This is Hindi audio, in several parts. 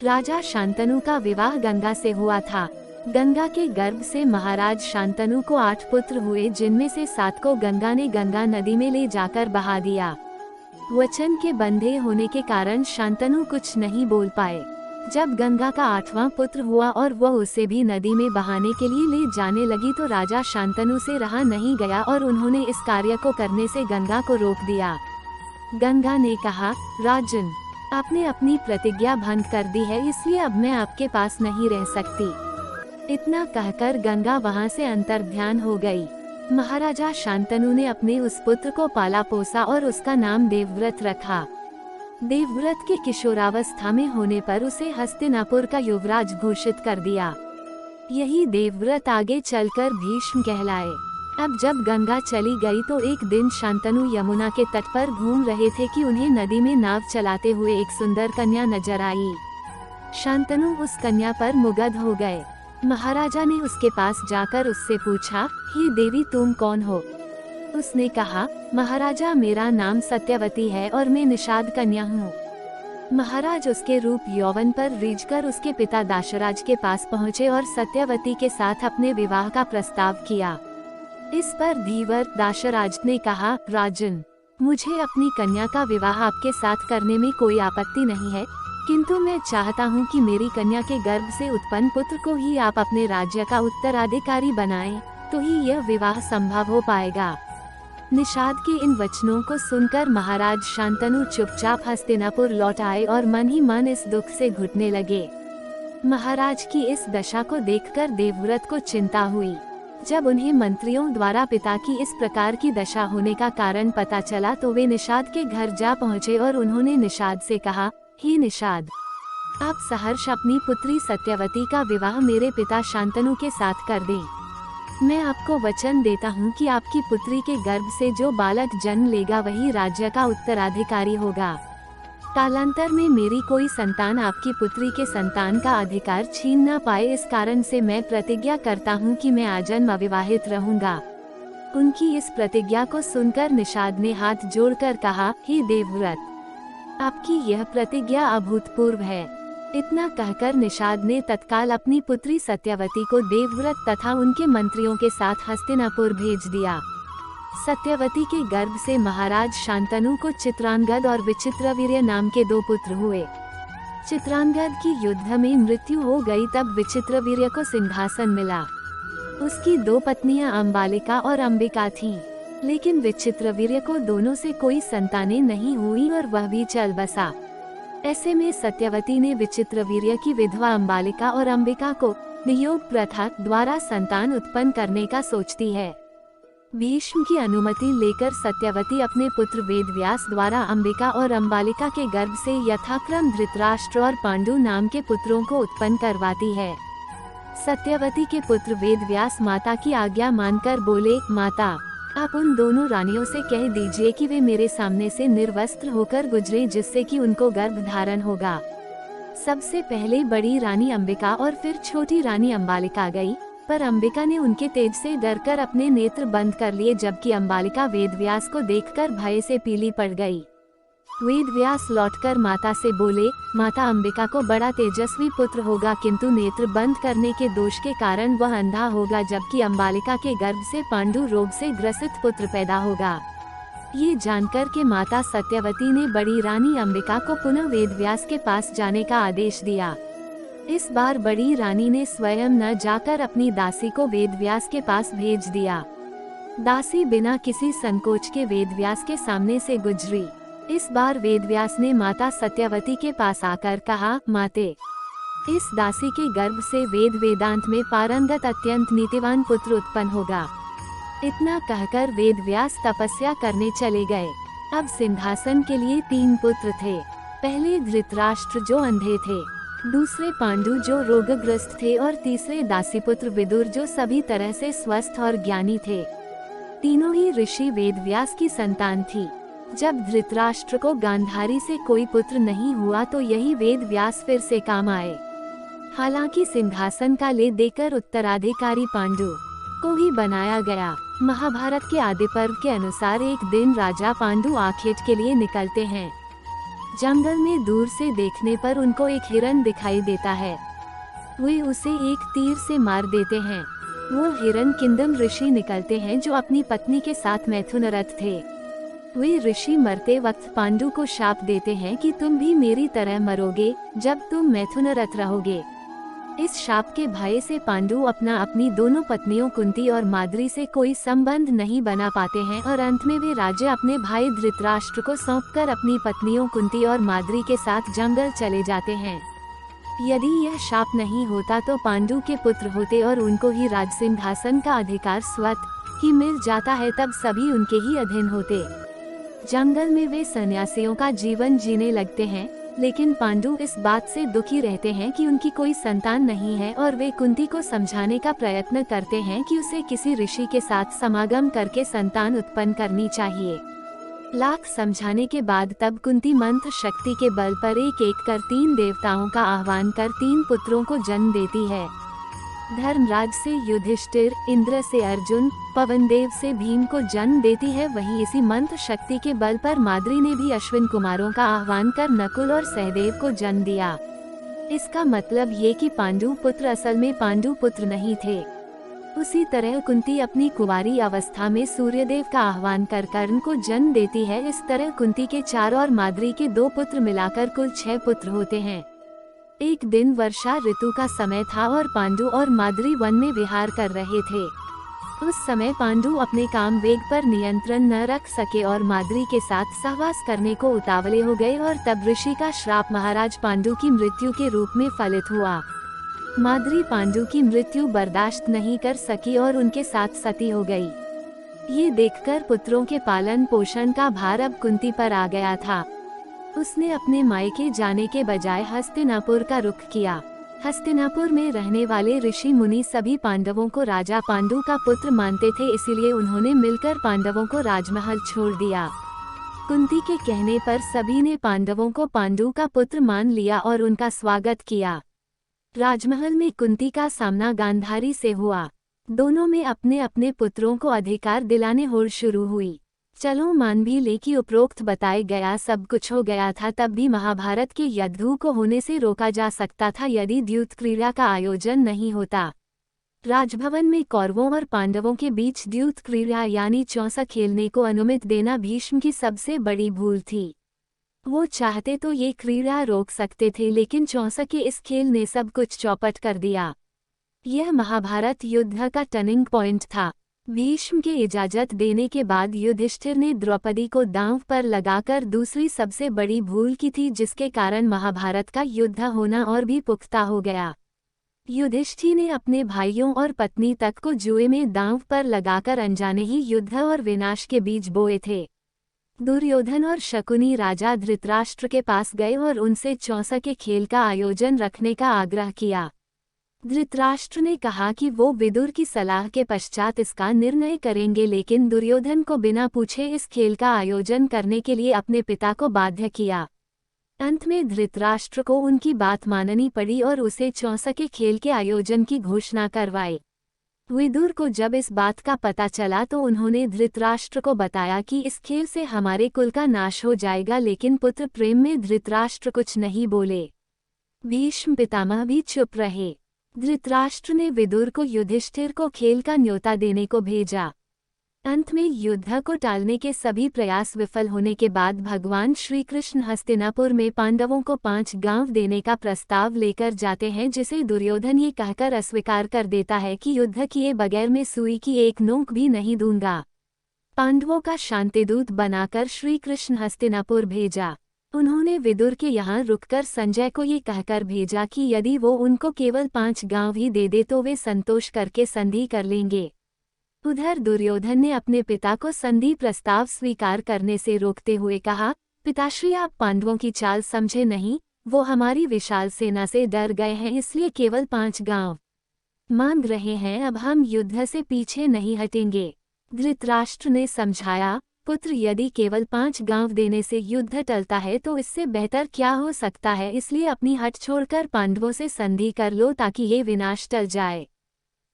राजा शांतनु का विवाह गंगा से हुआ था। गंगा के गर्भ से महाराज शांतनु को 8 पुत्र हुए, जिनमें से 7 को गंगा ने गंगा नदी में ले जाकर बहा दिया। वचन के बंधे होने के कारण शांतनु कुछ नहीं बोल पाए। जब गंगा का 8वां पुत्र हुआ और वह उसे भी नदी में बहाने के लिए ले जाने लगी तो राजा शांतनु से रहा नहीं गया और उन्होंने इस कार्य को करने से गंगा को रोक दिया। गंगा ने कहा, राजन, आपने अपनी प्रतिज्ञा भंग कर दी है, इसलिए अब मैं आपके पास नहीं रह सकती। इतना कहकर गंगा वहां से अंतर्ध्यान हो गई। महाराजा शांतनु ने अपने उस पुत्र को पाला पोसा और उसका नाम देवव्रत रखा। देवव्रत के किशोरावस्था में होने पर उसे हस्तिनापुर का युवराज घोषित कर दिया। यही देवव्रत आगे चलकर भीष्म कहलाए। अब जब गंगा चली गई तो एक दिन शांतनु यमुना के तट पर घूम रहे थे कि उन्हें नदी में नाव चलाते हुए एक सुंदर कन्या नजर आई। शांतनु उस कन्या पर मुग्ध हो गए। महाराजा ने उसके पास जाकर उससे पूछा, हे देवी, तुम कौन हो? उसने कहा, महाराजा, मेरा नाम सत्यवती है और मैं निषाद कन्या हूँ। महाराज उसके रूप यौवन पर रीझकर उसके पिता दाशराज के पास पहुँचे और सत्यवती के साथ अपने विवाह का प्रस्ताव किया। इस पर धीवर दाशराज ने कहा, राजन, मुझे अपनी कन्या का विवाह आपके साथ करने में कोई आपत्ति नहीं है, किंतु मैं चाहता हूँ कि मेरी कन्या के गर्भ से उत्पन्न पुत्र को ही आप अपने राज्य का उत्तराधिकारी बनाएं, तो ही यह विवाह संभव हो पाएगा। निषाद के इन वचनों को सुनकर महाराज शांतनु चुपचाप हस्तिनापुर लौट आए और मन ही मन इस दुख से घुटने लगे। महाराज की इस दशा को देखकर देवव्रत को चिंता हुई। जब उन्हें मंत्रियों द्वारा पिता की इस प्रकार की दशा होने का कारण पता चला तो वे निषाद के घर जा पहुँचे और उन्होंने निषाद से कहा, हे निषाद, आप सहर्ष अपनी पुत्री सत्यवती का विवाह मेरे पिता शांतनु के साथ कर दें। मैं आपको वचन देता हूँ कि आपकी पुत्री के गर्भ से जो बालक जन्म लेगा वही राज्य का उत्तराधिकारी होगा। कालांतर में मेरी कोई संतान आपकी पुत्री के संतान का अधिकार छीन न पाए, इस कारण से मैं प्रतिज्ञा करता हूँ कि मैं आजन्म अविवाहित रहूंगा। उनकी इस प्रतिज्ञा को सुनकर निषाद ने हाथ जोड़कर कहा, हे देवव्रत, आपकी यह प्रतिज्ञा अभूतपूर्व है। इतना कहकर निषाद ने तत्काल अपनी पुत्री सत्यवती को देवव्रत तथा उनके मंत्रियों के साथ हस्तिनापुर भेज दिया। सत्यवती के गर्भ से महाराज शांतनु को चित्रांगद और विचित्रवीर्य नाम के 2 पुत्र हुए। चित्रांगद की युद्ध में मृत्यु हो गई, तब विचित्रवीर्य को सिंहासन मिला। उसकी 2 पत्नियां अंबालिका और अंबिका थीं, लेकिन विचित्रवीर्य को दोनों से कोई संतानें नहीं हुई और वह भी चल बसा। ऐसे में सत्यवती ने विचित्रवीर्य की विधवा अंबालिका और अंबिका को नियोग प्रथा द्वारा संतान उत्पन्न करने का सोचती है। भीष्म की अनुमति लेकर सत्यवती अपने पुत्र वेदव्यास द्वारा अंबिका और अंबालिका के गर्भ से यथाक्रम धृतराष्ट्र और पांडु नाम के पुत्रों को उत्पन्न करवाती है। सत्यवती के पुत्र वेदव्यास माता की आज्ञा मानकर बोले, माता, आप उन दोनों रानियों से कह दीजिए कि वे मेरे सामने से निर्वस्त्र होकर गुजरें, जिससे कि उनको गर्भ धारण होगा। सबसे पहले बड़ी रानी अंबिका और फिर छोटी रानी अंबालिका गई, पर अंबिका ने उनके तेज से डरकर अपने नेत्र बंद कर लिए, जबकि अंबालिका वेदव्यास को देखकर भय से पीली पड़ गई। वेदव्यास लौटकर माता से बोले, माता, अंबिका को बड़ा तेजस्वी पुत्र होगा, किंतु नेत्र बंद करने के दोष के कारण वह अंधा होगा, जबकि अंबालिका के गर्भ से पांडु रोग से ग्रसित पुत्र पैदा होगा। ये जानकर के माता सत्यवती ने बड़ी रानी अंबिका को पुनः वेदव्यास के पास जाने का आदेश दिया। इस बार बड़ी रानी ने स्वयं न जाकर अपनी दासी को वेदव्यास के पास भेज दिया। दासी बिना किसी संकोच के वेदव्यास के सामने से गुजरी। इस बार वेदव्यास ने माता सत्यवती के पास आकर कहा, माते, इस दासी के गर्भ से वेद वेदांत में पारंगत अत्यंत नीतिवान पुत्र उत्पन्न होगा। इतना कहकर वेदव्यास तपस्या करने चले गए। अब सिंहासन के लिए 3 पुत्र थे। पहले धृतराष्ट्र जो अंधे थे, दूसरे पांडु जो रोगग्रस्त थे और तीसरे दासीपुत्र विदुर जो सभी तरह से स्वस्थ और ज्ञानी थे। तीनों ही ऋषि वेदव्यास की संतान थी। जब धृतराष्ट्र को गांधारी से कोई पुत्र नहीं हुआ तो यही वेदव्यास फिर से काम आए। हालांकि सिंहासन का ले देकर उत्तराधिकारी पांडु को ही बनाया गया। महाभारत के आदि पर्व के अनुसार एक दिन राजा पांडु आखेट के लिए निकलते हैं। जंगल में दूर से देखने पर उनको एक हिरन दिखाई देता है। वे उसे एक तीर से मार देते हैं। वो हिरन किंदम ऋषि निकलते हैं जो अपनी पत्नी के साथ मैथुनरत थे। वे ऋषि मरते वक्त पांडु को शाप देते हैं कि तुम भी मेरी तरह मरोगे जब तुम मैथुनरत रहोगे। इस शाप के भय से पांडु अपनी दोनों पत्नियों कुंती और माद्री से कोई संबंध नहीं बना पाते हैं और अंत में वे राज्य अपने भाई धृतराष्ट्र को सौंपकर अपनी पत्नियों कुंती और माद्री के साथ जंगल चले जाते हैं। यदि यह शाप नहीं होता तो पांडु के पुत्र होते और उनको ही राजसिंहासन का अधिकार स्वतः ही मिल जाता है, तब सभी उनके ही अधीन होते। जंगल में वे सन्यासियों का जीवन जीने लगते हैं, लेकिन पांडु इस बात से दुखी रहते हैं कि उनकी कोई संतान नहीं है और वे कुंती को समझाने का प्रयत्न करते हैं कि उसे किसी ऋषि के साथ समागम करके संतान उत्पन्न करनी चाहिए। लाख समझाने के बाद तब कुंती मंत्र शक्ति के बल पर एक एक कर 3 देवताओं का आह्वान कर 3 पुत्रों को जन्म देती है। धर्मराज से युधिष्ठिर, इंद्र से अर्जुन, पवनदेव से भीम को जन्म देती है। वहीं इसी मंत्र शक्ति के बल पर माद्री ने भी अश्विन कुमारों का आह्वान कर नकुल और सहदेव को जन्म दिया। इसका मतलब ये कि पांडु पुत्र असल में पांडु पुत्र नहीं थे। उसी तरह कुंती अपनी कुंवारी अवस्था में सूर्यदेव का आह्वान कर कर्ण को जन्म देती है। इस तरह कुंती के 4 और माद्री के 2 पुत्र मिलाकर कुल 6 पुत्र होते हैं। एक दिन वर्षा ऋतु का समय था और पांडु और माद्री वन में विहार कर रहे थे। उस समय पांडु अपने काम वेग पर नियंत्रण न रख सके और माद्री के साथ सहवास करने को उतावले हो गए और तब ऋषि का श्राप महाराज पांडु की मृत्यु के रूप में फलित हुआ। माद्री पांडु की मृत्यु बर्दाश्त नहीं कर सकी और उनके साथ सती हो गई। ये देखकर पुत्रों के पालन पोषण का भार अब कुंती पर आ गया था। उसने अपने मायके जाने के बजाय हस्तिनापुर का रुख किया। हस्तिनापुर में रहने वाले ऋषि मुनि सभी पांडवों को राजा पांडु का पुत्र मानते थे, इसीलिए उन्होंने मिलकर पांडवों को राजमहल छोड़ दिया। कुंती के कहने पर सभी ने पांडवों को पांडु का पुत्र मान लिया और उनका स्वागत किया। राजमहल में कुंती का सामना गांधारी से हुआ। दोनों में अपने अपने पुत्रों को अधिकार दिलाने होड़ शुरू हुई। चलो मान भी ले कि उपरोक्त बताए गया सब कुछ हो गया था, तब भी महाभारत के युद्ध को होने से रोका जा सकता था यदि द्यूत क्रीड़ा का आयोजन नहीं होता। राजभवन में कौरवों और पांडवों के बीच द्यूत क्रीड़ा यानी चौसा खेलने को अनुमति देना भीष्म की सबसे बड़ी भूल थी। वो चाहते तो ये क्रीड़ा रोक सकते थे, लेकिन चौसा के इस खेल ने सब कुछ चौपट कर दिया। यह महाभारत युद्ध का टर्निंग पॉइंट था। भीष्म के इजाजत देने के बाद युधिष्ठिर ने द्रौपदी को दांव पर लगाकर दूसरी सबसे बड़ी भूल की थी, जिसके कारण महाभारत का युद्ध होना और भी पुख्ता हो गया। युधिष्ठिर ने अपने भाइयों और पत्नी तक को जुए में दांव पर लगाकर अनजाने ही युद्ध और विनाश के बीज बोए थे। दुर्योधन और शकुनी राजा धृतराष्ट्र के पास गए और उनसे चौसा के खेल का आयोजन रखने का आग्रह किया। धृतराष्ट्र ने कहा कि वो विदुर की सलाह के पश्चात इसका निर्णय करेंगे, लेकिन दुर्योधन को बिना पूछे इस खेल का आयोजन करने के लिए अपने पिता को बाध्य किया। अंत में धृतराष्ट्र को उनकी बात माननी पड़ी और उसे चौसा के खेल के आयोजन की घोषणा करवाई। विदुर को जब इस बात का पता चला तो उन्होंने धृतराष्ट्र को बताया कि इस खेल से हमारे कुल का नाश हो जाएगा, लेकिन पुत्र प्रेम में धृतराष्ट्र कुछ नहीं बोले। भीष्म पितामह भी चुप रहे। धृतराष्ट्र ने विदुर को युधिष्ठिर को खेल का न्योता देने को भेजा। अंत में युद्ध को टालने के सभी प्रयास विफल होने के बाद भगवान श्री कृष्ण हस्तिनापुर में पांडवों को 5 गांव देने का प्रस्ताव लेकर जाते हैं, जिसे दुर्योधन ये कहकर अस्वीकार कर देता है कि युद्ध किए बगैर मैं सुई की एक नोक भी नहीं दूंगा। पांडवों का शांतिदूत बनाकर श्री कृष्ण हस्तिनापुर भेजा। उन्होंने विदुर के यहाँ रुककर संजय को ये कहकर भेजा कि यदि वो उनको केवल 5 गांव ही दे दे तो वे संतोष करके संधि कर लेंगे। उधर दुर्योधन ने अपने पिता को संधि प्रस्ताव स्वीकार करने से रोकते हुए कहा, पिताश्री आप पांडवों की चाल समझे नहीं, वो हमारी विशाल सेना से डर गए हैं, इसलिए केवल 5 गांव मांग रहे हैं। अब हम युद्ध से पीछे नहीं हटेंगे। धृतराष्ट्र ने समझाया, पुत्र यदि केवल 5 गांव देने से युद्ध टलता है तो इससे बेहतर क्या हो सकता है, इसलिए अपनी हट छोड़कर पांडवों से संधि कर लो ताकि ये विनाश टल जाए।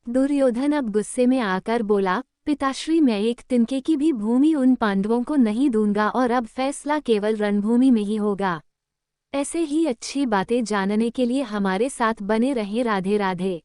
दुर्योधन अब गुस्से में आकर बोला, पिताश्री मैं एक तिनके की भी भूमि उन पांडवों को नहीं दूंगा और अब फैसला केवल रणभूमि में ही होगा। ऐसे ही अच्छी बातें जानने के लिए हमारे साथ बने रहें। राधे राधे।